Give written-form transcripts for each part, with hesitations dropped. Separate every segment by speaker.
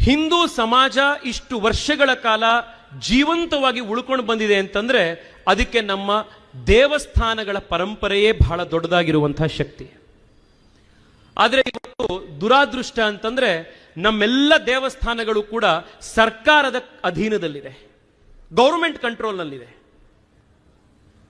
Speaker 1: ಹಿಂದೂ ಸಮಾಜ ಇಷ್ಟು ವರ್ಷಗಳ ಕಾಲ ಜೀವಂತವಾಗಿ ಉಳ್ಕೊಂಡು ಬಂದಿದೆ ಅಂತಂದ್ರೆ ಅದಕ್ಕೆ ನಮ್ಮ ದೇವಸ್ಥಾನಗಳ ಪರಂಪರೆಯೇ ಬಹಳ ದೊಡ್ಡದಾಗಿರುವಂತಹ ಶಕ್ತಿ. ಆದರೆ ಇವತ್ತು ದುರಾದೃಷ್ಟ ಅಂತಂದ್ರೆ ನಮ್ಮೆಲ್ಲ ದೇವಸ್ಥಾನಗಳು ಕೂಡ ಸರ್ಕಾರದ ಅಧೀನದಲ್ಲಿದೆ, ಗೌರ್ಮೆಂಟ್ ಕಂಟ್ರೋಲ್ನಲ್ಲಿದೆ.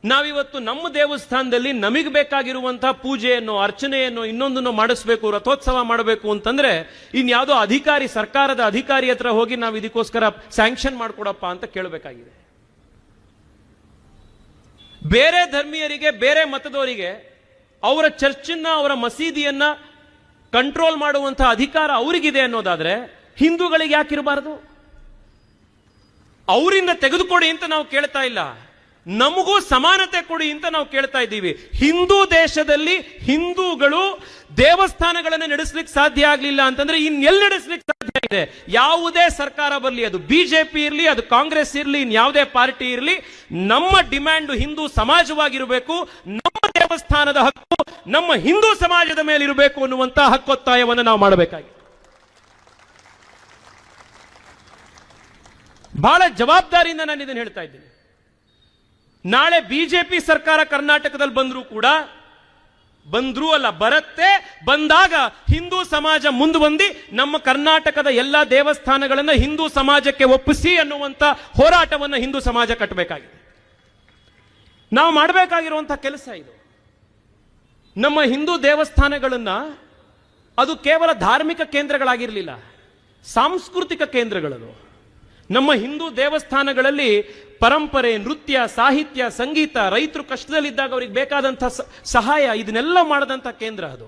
Speaker 1: ನಾವಿವತ್ತು ನಮ್ಮ ದೇವಸ್ಥಾನದಲ್ಲಿ ನಮಗೆ ಬೇಕಾಗಿರುವಂತಹ ಪೂಜೆಯನ್ನು, ಅರ್ಚನೆಯನ್ನು, ಇನ್ನೊಂದನ್ನು ಮಾಡಿಸ್ಬೇಕು, ರಥೋತ್ಸವ ಮಾಡಬೇಕು ಅಂತಂದ್ರೆ ಇನ್ಯಾವುದೋ ಅಧಿಕಾರಿ, ಸರ್ಕಾರದ ಅಧಿಕಾರಿ ಹತ್ರ ಹೋಗಿ ನಾವು ಇದಕ್ಕೋಸ್ಕರ ಸ್ಯಾಂಕ್ಷನ್ ಮಾಡ್ಕೊಡಪ್ಪ ಅಂತ ಕೇಳಬೇಕಾಗಿದೆ. ಬೇರೆ ಧರ್ಮೀಯರಿಗೆ, ಬೇರೆ ಮತದವರಿಗೆ ಅವರ ಚರ್ಚನ್ನ, ಅವರ ಮಸೀದಿಯನ್ನ ಕಂಟ್ರೋಲ್ ಮಾಡುವಂತಹ ಅಧಿಕಾರ ಅವರಿಗಿದೆ ಅನ್ನೋದಾದ್ರೆ ಹಿಂದೂಗಳಿಗೆ ಯಾಕಿರಬಾರದು? ಅವರಿಂದ ತೆಗೆದುಕೊಡಿ ಅಂತ ನಾವು ಕೇಳ್ತಾ ಇಲ್ಲ, ನಮಗೂ ಸಮಾನತೆ ಕೊಡಿ ಅಂತ ನಾವು ಕೇಳ್ತಾ ಇದ್ದೀವಿ. ಹಿಂದೂ ದೇಶದಲ್ಲಿ ಹಿಂದೂಗಳು ದೇವಸ್ಥಾನಗಳನ್ನು ನಡೆಸಲಿಕ್ಕೆ ಸಾಧ್ಯ ಆಗಲಿಲ್ಲ ಅಂತಂದ್ರೆ ಇನ್ನೆಲ್ಲಿ ನಡೆಸಲಿಕ್ಕೆ ಸಾಧ್ಯ ಇದೆ? ಯಾವುದೇ ಸರ್ಕಾರ ಬರಲಿ, ಅದು ಬಿಜೆಪಿ ಇರಲಿ, ಅದು ಕಾಂಗ್ರೆಸ್ ಇರಲಿ, ಇನ್ಯಾವುದೇ ಪಾರ್ಟಿ ಇರಲಿ, ನಮ್ಮ ಡಿಮ್ಯಾಂಡ್ ಹಿಂದೂ ಸಮಾಜವಾಗಿರಬೇಕು. ನಮ್ಮ ದೇವಸ್ಥಾನದ ಹಕ್ಕು ನಮ್ಮ ಹಿಂದೂ ಸಮಾಜದ ಮೇಲೆ ಇರಬೇಕು ಅನ್ನುವಂತಹ ಹಕ್ಕೊತ್ತಾಯವನ್ನು ನಾವು ಮಾಡಬೇಕಾಗಿದೆ. ಬಹಳ ಜವಾಬ್ದಾರಿಯಿಂದ ನಾನು ಇದನ್ನು ಹೇಳ್ತಾ ಇದ್ದೀನಿ. ನಾಳೆ ಬಿಜೆಪಿ ಸರ್ಕಾರ ಕರ್ನಾಟಕದಲ್ಲಿ ಬರುತ್ತೆ. ಬಂದಾಗ ಹಿಂದೂ ಸಮಾಜ ಮುಂದೆ ಬಂದು ನಮ್ಮ ಕರ್ನಾಟಕದ ಎಲ್ಲಾ ದೇವಸ್ಥಾನಗಳನ್ನು ಹಿಂದೂ ಸಮಾಜಕ್ಕೆ ಒಪ್ಪಿಸಿ ಅನ್ನುವಂತ ಹೋರಾಟವನ್ನು ಹಿಂದೂ ಸಮಾಜ ಕಟ್ಟಬೇಕಾಗಿದೆ. ನಾವು ಮಾಡಬೇಕಾಗಿರುವಂತಹ ಕೆಲಸ ಇದು. ನಮ್ಮ ಹಿಂದೂ ದೇವಸ್ಥಾನಗಳನ್ನ ಅದು ಕೇವಲ ಧಾರ್ಮಿಕ ಕೇಂದ್ರಗಳಾಗಿರಲಿಲ್ಲ, ಸಾಂಸ್ಕೃತಿಕ ಕೇಂದ್ರಗಳದು. ನಮ್ಮ ಹಿಂದೂ ದೇವಸ್ಥಾನಗಳಲ್ಲಿ ಪರಂಪರೆ, ನೃತ್ಯ, ಸಾಹಿತ್ಯ, ಸಂಗೀತ, ರೈತರು ಕಷ್ಟದಲ್ಲಿದ್ದಾಗ ಅವರಿಗೆ ಬೇಕಾದಂತಹ ಸಹಾಯ, ಇದನ್ನೆಲ್ಲ ಮಾಡದಂತ ಕೇಂದ್ರ ಅದು.